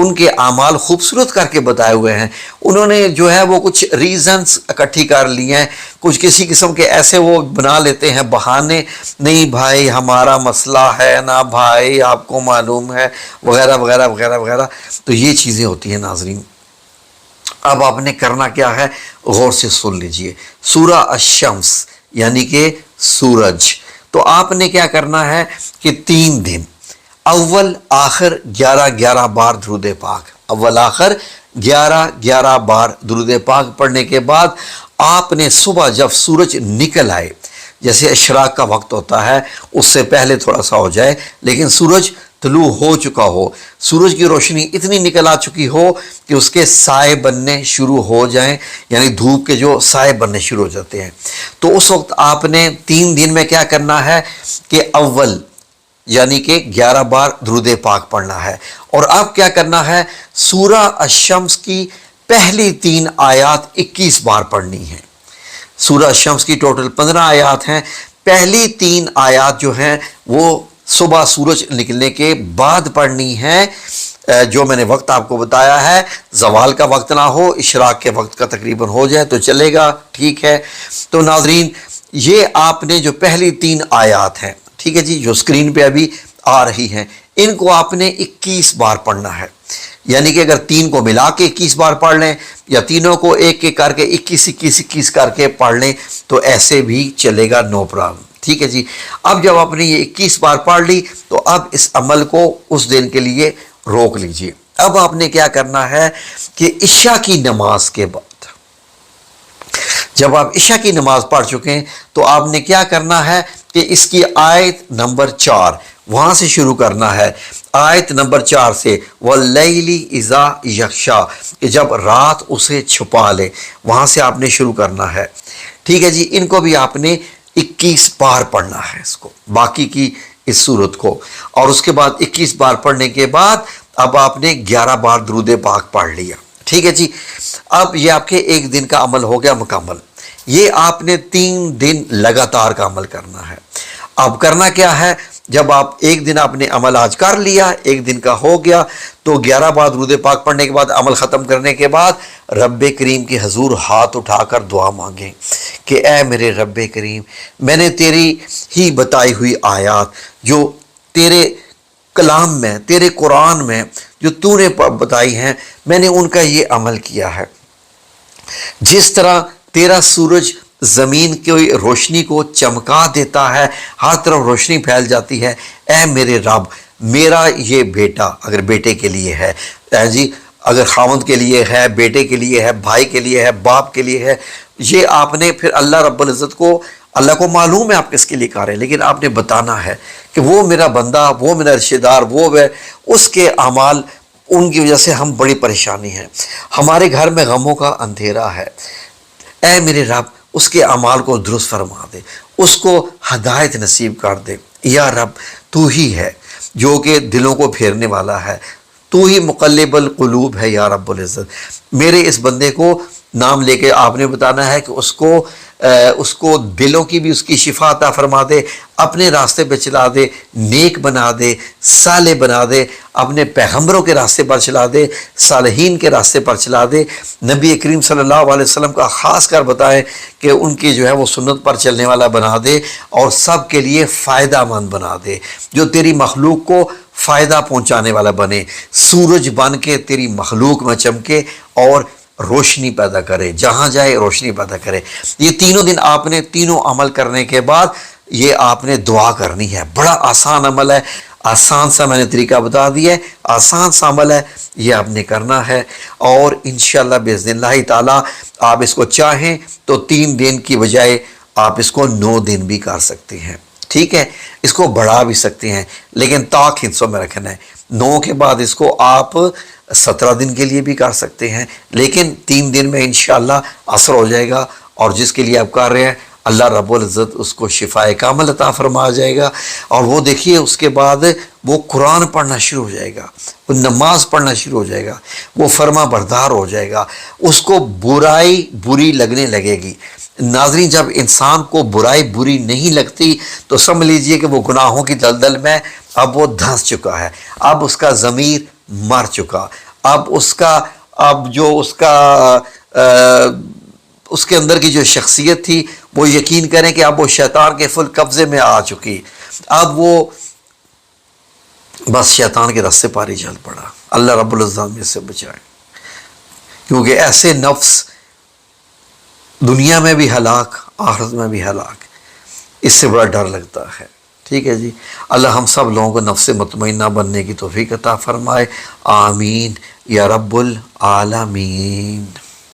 ان کے اعمال خوبصورت کر کے بتائے ہوئے ہیں. انہوں نے جو ہے وہ کچھ ریزنز اکٹھی کر لی ہیں, کچھ کسی قسم کے ایسے وہ بنا لیتے ہیں بہانے, نہیں بھائی ہمارا مسئلہ ہے نا بھائی, آپ کو معلوم ہے, وغیرہ وغیرہ وغیرہ وغیرہ. تو یہ چیزیں ہوتی ہیں ناظرین. اب آپ نے کرنا کیا ہے, غور سے سن لیجئے. سورہ الشمس یعنی کہ سورج, تو آپ نے کیا کرنا ہے کہ 3 دن اول آخر 11 بار درود پاک, اول آخر 11 بار درود پاک پڑھنے کے بعد آپ نے صبح جب سورج نکل آئے, جیسے اشراق کا وقت ہوتا ہے اس سے پہلے تھوڑا سا ہو جائے, لیکن سورج طلوع ہو چکا ہو, سورج کی روشنی اتنی نکل آ چکی ہو کہ اس کے سائے بننے شروع ہو جائیں, یعنی دھوپ کے جو سائے بننے شروع ہو جاتے ہیں, تو اس وقت آپ نے 3 دن میں کیا کرنا ہے کہ اول یعنی کہ 11 بار درود پاک پڑھنا ہے. اور اب کیا کرنا ہے, سورہ الشمس کی پہلی 3 آیات 21 بار پڑھنی ہیں. سورہ الشمس کی ٹوٹل 15 آیات ہیں, پہلی 3 آیات جو ہیں وہ صبح سورج نکلنے کے بعد پڑھنی ہے. جو میں نے وقت آپ کو بتایا ہے, زوال کا وقت نہ ہو, اشراق کے وقت کا تقریباً ہو جائے تو چلے گا, ٹھیک ہے. تو ناظرین یہ آپ نے جو پہلی 3 آیات ہیں, ٹھیک ہے جی, جو اسکرین پہ ابھی آ رہی ہیں, ان کو آپ نے 21 بار پڑھنا ہے. یعنی کہ اگر 3 کو ملا کے 21 بار پڑھ لیں یا تینوں کو ایک ایک کر کے 21 کر کے پڑھ لیں تو ایسے بھی چلے گا, نو پرابلم, ٹھیک ہے جی. اب جب آپ نے یہ 21 بار پڑھ لی تو اب اس عمل کو اس دن کے لیے روک لیجئے. اب آپ نے کیا کرنا ہے کہ عشاء کی نماز کے بعد, جب آپ عشاء کی نماز پڑھ چکے ہیں تو آپ نے کیا کرنا ہے کہ اس کی آیت نمبر 4 وہاں سے شروع کرنا ہے. آیت نمبر 4 سے وَاللَّيْلِ إِذَا يَغْشَىٰ, کہ جب رات اسے چھپا لے, وہاں سے آپ نے شروع کرنا ہے, ٹھیک ہے جی. ان کو بھی آپ نے 21 بار پڑھنا ہے, اس کو باقی کی اس صورت کو, اور اس کے بعد 21 بار پڑھنے کے بعد اب آپ نے 11 بار درود پاک پڑھ لیا, ٹھیک ہے جی. اب یہ آپ کے 1 دن کا عمل ہو گیا مکمل. یہ آپ نے 3 دن لگاتار کا عمل کرنا ہے. اب کرنا کیا ہے, جب آپ 1 دن آپ نے عمل آج کر لیا, 1 دن کا ہو گیا, تو 11 بار درود پاک پڑھنے کے بعد, عمل ختم کرنے کے بعد رب کریم کے حضور ہاتھ اٹھا کر دعا مانگیں کہ اے میرے رب کریم, میں نے تیری ہی بتائی ہوئی آیات جو تیرے کلام میں, تیرے قرآن میں جو تو نے بتائی ہیں, میں نے ان کا یہ عمل کیا ہے. جس طرح تیرا سورج زمین کی روشنی کو چمکا دیتا ہے, ہر طرف روشنی پھیل جاتی ہے, اے میرے رب میرا یہ بیٹا, اگر بیٹے کے لیے ہے جی, اگر خاوند کے لیے ہے, بیٹے کے لیے ہے, بھائی کے لیے ہے, باپ کے لیے ہے, یہ آپ نے پھر اللہ رب العزت کو, اللہ کو معلوم ہے آپ کس کے لیے کر رہے ہیں, لیکن آپ نے بتانا ہے کہ وہ میرا بندہ, وہ میرا رشتہ دار, وہ اس کے اعمال, ان کی وجہ سے ہم بڑی پریشانی ہیں, ہمارے گھر میں غموں کا اندھیرا ہے, اے میرے رب اس کے اعمال کو درست فرما دے, اس کو ہدایت نصیب کر دے. یا رب تو ہی ہے جو کہ دلوں کو پھیرنے والا ہے, تو ہی مقلب القلوب ہے یا رب العزت. میرے اس بندے کو نام لے کے آپ نے بتانا ہے کہ اس کو دلوں کی بھی اس کی شفا عطا فرما دے, اپنے راستے پہ چلا دے, نیک بنا دے, صالح بنا دے, اپنے پیغمبروں کے راستے پر چلا دے, صالحین کے راستے پر چلا دے. نبی کریم صلی اللہ علیہ وسلم کا خاص کر بتائیں کہ ان کی جو ہے وہ سنت پر چلنے والا بنا دے, اور سب کے لیے فائدہ مند بنا دے, جو تیری مخلوق کو فائدہ پہنچانے والا بنے, سورج بن کے تیری مخلوق میں چمکے اور روشنی پیدا کرے, جہاں جائے روشنی پیدا کرے. یہ 3 دن آپ نے تینوں عمل کرنے کے بعد یہ آپ نے دعا کرنی ہے. بڑا آسان عمل ہے, آسان سا میں نے طریقہ بتا دیا ہے, آسان سا عمل ہے, یہ آپ نے کرنا ہے. اور انشاءاللہ باذن اللہ تعالی آپ اس کو چاہیں تو 3 دن کی بجائے آپ اس کو 9 دن بھی کر سکتے ہیں, ٹھیک ہے. اس کو بڑھا بھی سکتے ہیں, لیکن طاق حصوں میں رکھنا ہے. 9 کے بعد اس کو آپ 17 دن کے لیے بھی کر سکتے ہیں, لیکن 3 دن میں انشاءاللہ اثر ہو جائے گا. اور جس کے لیے آپ کر رہے ہیں اللہ رب العزت اس کو شفائے کامل عطا فرما جائے گا. اور وہ دیکھیے اس کے بعد وہ قرآن پڑھنا شروع ہو جائے گا, وہ نماز پڑھنا شروع ہو جائے گا, وہ فرما بردار ہو جائے گا, اس کو برائی بری لگنے لگے گی. ناظرین جب انسان کو برائی بری نہیں لگتی تو سمجھ لیجئے کہ وہ گناہوں کی دلدل میں اب وہ دھنس چکا ہے, اب اس کا ضمیر مر چکا, اب اس کا اس کے اندر کی جو شخصیت تھی وہ یقین کریں کہ اب وہ شیطان کے فل قبضے میں آ چکی. اب وہ بس شیطان کے راستے پار ہی چل پڑا. اللہ رب العزت میں سے بچائے، کیونکہ ایسے نفس دنیا میں بھی ہلاک، آخرت میں بھی ہلاک. اس سے بڑا ڈر لگتا ہے. ٹھیک ہے جی. اللہ ہم سب لوگوں کو نفس مطمئنہ بننے کی توفیق عطا فرمائے. آمین یا رب العالمین.